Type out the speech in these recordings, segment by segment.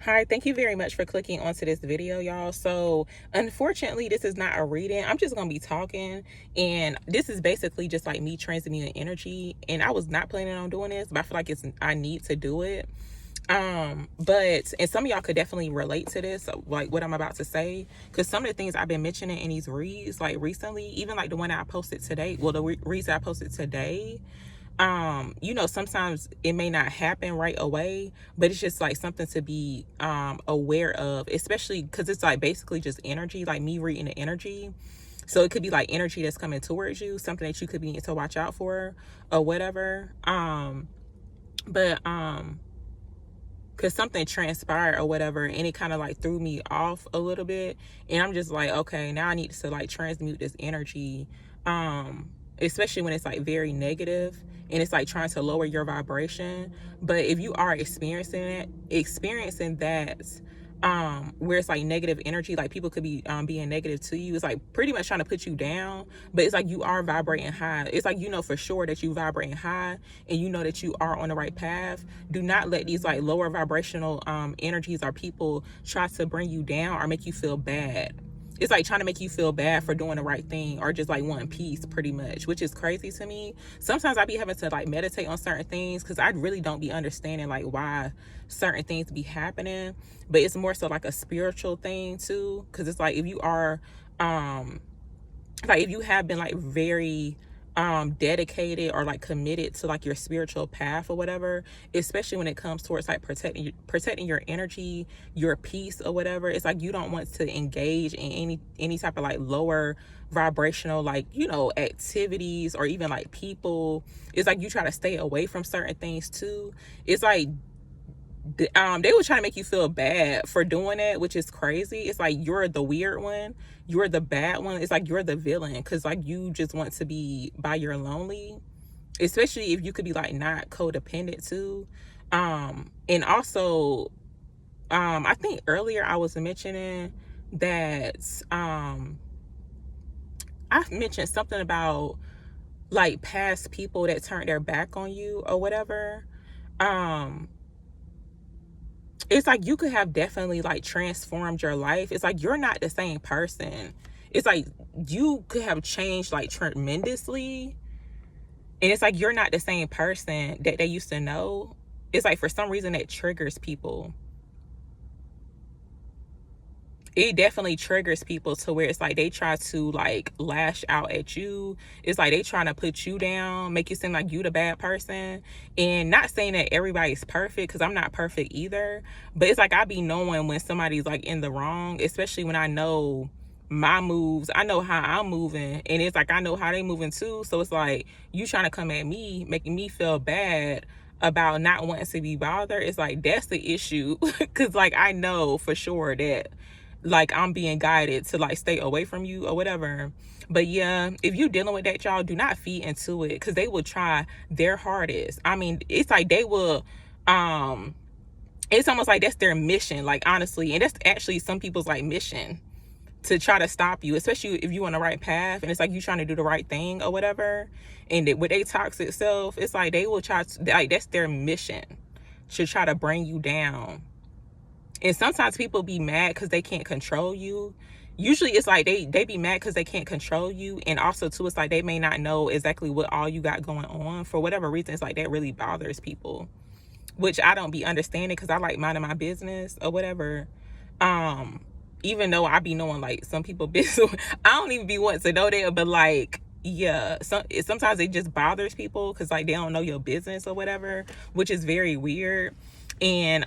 Hi, thank you very much for clicking onto this video, y'all. So unfortunately, this is not a reading. I'm just going to be talking, and this is basically just like me transmuting energy. And I was not planning on doing this, but I feel like I need to do it. And some of y'all could definitely relate to this, like what I'm about to say, because some of the things I've been mentioning in these reads, like recently, even like the one that I posted today, well, the reads that I posted today, sometimes it may not happen right away, but it's just like something to be aware of, especially because it's like basically just energy, like me reading the energy. So it could be like energy that's coming towards you, something that you could be to watch out for or whatever. But because something transpired or whatever, and it kind of like threw me off a little bit, and I'm just like, okay, now I need to like transmute this energy, especially when it's like very negative and it's like trying to lower your vibration. But if you are experiencing that where it's like negative energy, like people could be being negative to you, it's like pretty much trying to put you down, but it's like you are vibrating high. It's like, for sure that you vibrating high, and you know that you are on the right path. Do not let these like lower vibrational energies or people try to bring you down or make you feel bad. It's like trying to make you feel bad for doing the right thing or just like wanting peace, pretty much, which is crazy to me. Sometimes I be having to like meditate on certain things because I really don't be understanding like why certain things be happening. But it's more so like a spiritual thing too, because it's like if you are like if you have been like very dedicated or like committed to like your spiritual path or whatever, especially when it comes towards like protecting your energy, your peace or whatever, it's like you don't want to engage in any type of like lower vibrational like activities or even like people. It's like you try to stay away from certain things too. It's like they were trying to make you feel bad for doing that, which is crazy. It's like you're the weird one, you're the bad one. It's like you're the villain because like you just want to be by your lonely, especially if you could be like not codependent too. And also I think earlier I was mentioning that I mentioned something about like past people that turned their back on you or whatever. It's like you could have definitely like transformed your life. It's like you're not the same person. It's like you could have changed like tremendously, and it's like you're not the same person that they used to know. It's like for some reason that triggers people. It definitely triggers people to where it's like they try to like lash out at you. It's like they trying to put you down, make you seem like you the bad person. And not saying that everybody's perfect, because I'm not perfect either, but it's like I be knowing when somebody's like in the wrong, especially when I know my moves. I know how I'm moving, and it's like I know how they moving too. So it's like you trying to come at me, making me feel bad about not wanting to be bothered. It's like that's the issue. Because like I know for sure that like I'm being guided to like stay away from you or whatever. But yeah, if you dealing with that, y'all, do not feed into it, because they will try their hardest. I mean, it's like they will it's almost like that's their mission, like honestly. And that's actually some people's like mission, to try to stop you, especially if you're on the right path and it's like you trying to do the right thing or whatever. And with their toxic self, it's like they will try to, like that's their mission, to try to bring you down. And sometimes people be mad because they can't control you. Usually it's like they be mad because they can't control you. And also too, it's like they may not know exactly what all you got going on. For whatever reason, it's like that really bothers people, which I don't be understanding, because I like minding my business or whatever. Even though I be knowing like some people business, I don't even be wanting to know that, but like yeah, sometimes it just bothers people because like they don't know your business or whatever, which is very weird. And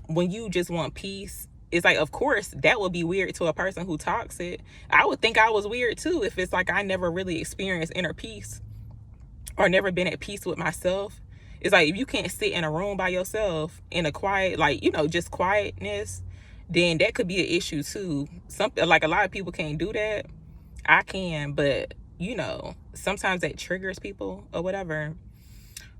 when you just want peace, it's like, of course that would be weird to a person who talks it. I would think I was weird too if it's like I never really experienced inner peace or never been at peace with myself. It's like if you can't sit in a room by yourself in a quiet, like just quietness, then that could be an issue too. Something like a lot of people can't do that. I can, but sometimes that triggers people or whatever,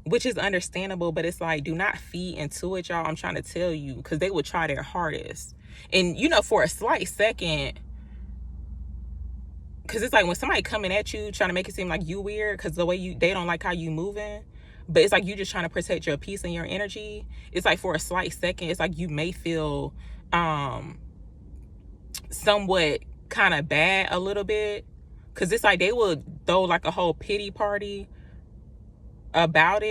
which is understandable. But it's like, do not feed into it, y'all. I'm trying to tell you, because they will try their hardest. And for a slight second, because it's like when somebody coming at you trying to make it seem like you weird because the way they don't like how you moving, but it's like you just trying to protect your peace and your energy. It's like for a slight second, it's like you may feel somewhat kind of bad a little bit, because it's like they will throw like a whole pity party about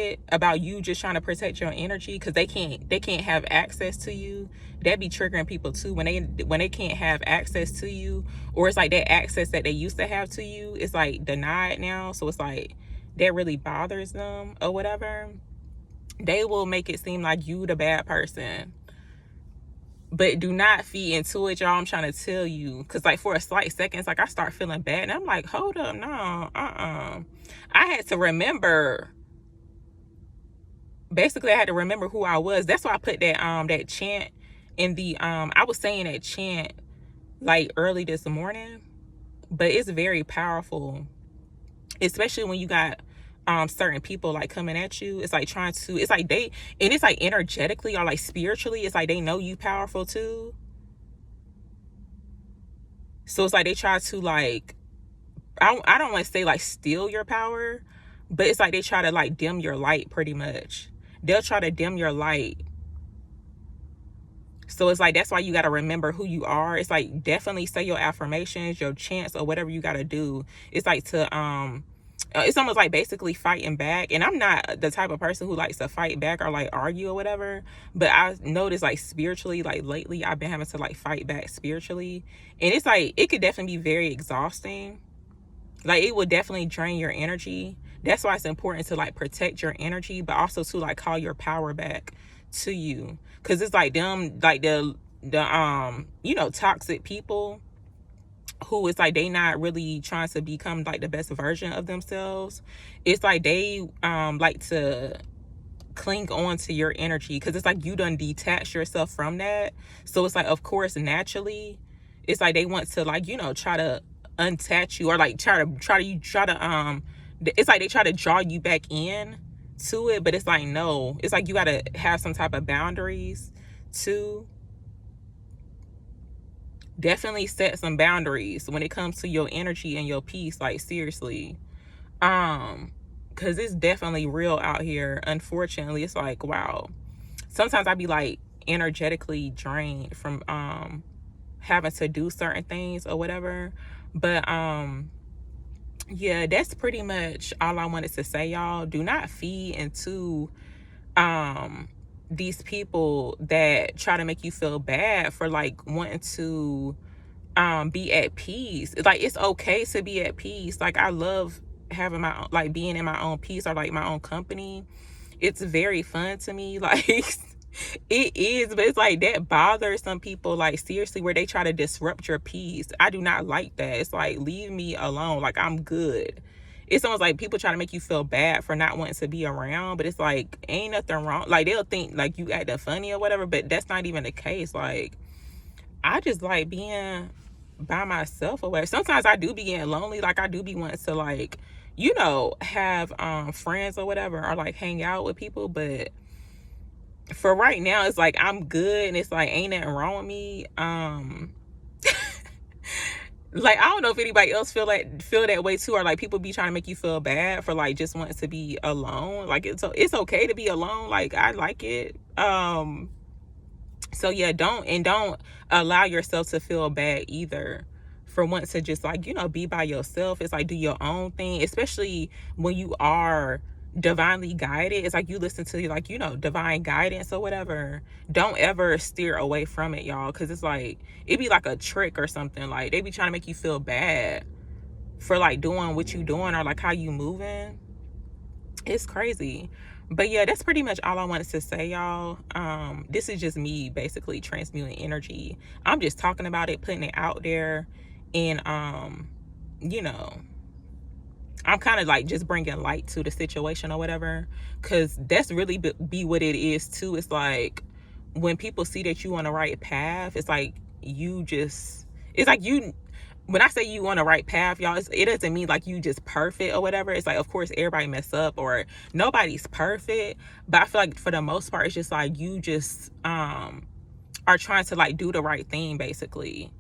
you just trying to protect your energy, because they can't have access to you. That be triggering people too, when they can't have access to you, or it's like that access that they used to have to you, it's like denied now. So it's like that really bothers them or whatever. They will make it seem like you the bad person, but do not feed into it, y'all. I'm trying to tell you, because like for a slight second, it's like I start feeling bad, and I'm like, hold up, no, I had to remember. Basically, I had to remember who I was. That's why I put that chant in the I was saying that chant like early this morning, but it's very powerful, especially when you got certain people like coming at you. It's like trying to, it's like they, and it's like energetically or like spiritually, it's like they know you powerful too. So it's like they try to like, I don't want to say like steal your power, but it's like they try to like dim your light pretty much. They'll try to dim your light. So it's like, that's why you got to remember who you are. It's like, definitely say your affirmations, your chants, or whatever you got to do. It's like to, it's almost like basically fighting back. And I'm not the type of person who likes to fight back or like argue or whatever, but I noticed like spiritually, like lately I've been having to like fight back spiritually. And it's like, it could definitely be very exhausting. Like it would definitely drain your energy. That's why it's important to like protect your energy, but also to like call your power back to you. Cause it's like them, like the toxic people who it's like they not really trying to become like the best version of themselves. It's like they like to cling on to your energy, because it's like you done detach yourself from that. So it's like, of course, naturally, it's like they want to like, try to untach you, or like try to it's like they try to draw you back in to it, but it's like, no, it's like you got to have some type of boundaries too. Definitely set some boundaries when it comes to your energy and your peace, like seriously. Because it's definitely real out here. Unfortunately, it's like, wow, sometimes I be like energetically drained from having to do certain things or whatever. But yeah, that's pretty much all I wanted to say, y'all. Do not feed into these people that try to make you feel bad for like wanting to be at peace. Like, it's okay to be at peace. Like, I love having my own, like being in my own peace, or like my own company. It's very fun to me. Like it is, but it's like that bothers some people, like seriously, where they try to disrupt your peace. I do not like that. It's like, leave me alone. Like, I'm good. It's almost like people try to make you feel bad for not wanting to be around, but it's like, ain't nothing wrong. Like, they'll think like you acting funny or whatever, but that's not even the case. Like, I just like being by myself or whatever. Sometimes I do be getting lonely. Like, I do be wanting to like, have friends or whatever, or like hang out with people, but for right now, it's like I'm good, and it's like ain't nothing wrong with me. Like, I don't know if anybody else feel that way too, or like people be trying to make you feel bad for like just wanting to be alone. Like, it's okay to be alone. Like, I like it. So yeah, don't allow yourself to feel bad either for wanting to just like, be by yourself. It's like, do your own thing, especially when you are divinely guided. It's like you listen to like, divine guidance or whatever. Don't ever steer away from it, y'all, because it's like, it be like a trick or something. Like, they be trying to make you feel bad for like doing what you doing, or like how you moving. It's crazy. But yeah, that's pretty much all I wanted to say, y'all. This is just me basically transmuting energy. I'm just talking about it, putting it out there, and I'm kind of like just bringing light to the situation or whatever, because that's really be what it is too. It's like, when people see that you on the right path, it's like when I say you on the right path, y'all, it doesn't mean like you just perfect or whatever. It's like, of course, everybody mess up, or nobody's perfect, but I feel like for the most part, it's just like you just are trying to like do the right thing, basically.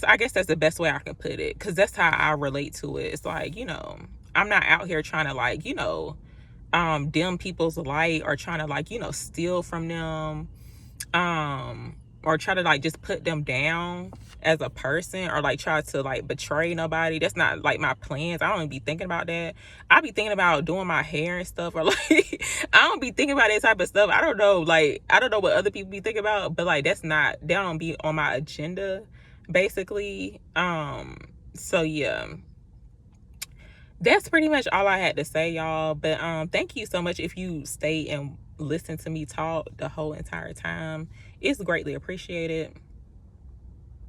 I guess that's the best way I can put it, because that's how I relate to it. It's like, I'm not out here trying to like, you know, dim people's light or trying to like, you know, steal from them, or try to like just put them down as a person, or like try to like betray nobody. That's not like my plans. I don't even be thinking about that. I be thinking about doing my hair and stuff, or like I don't be thinking about that type of stuff. I don't know, like I don't know what other people be thinking about, but like that don't be on my agenda basically. So yeah, that's pretty much all I had to say, y'all. But thank you so much if you stayed and listened to me talk the whole entire time. It's greatly appreciated.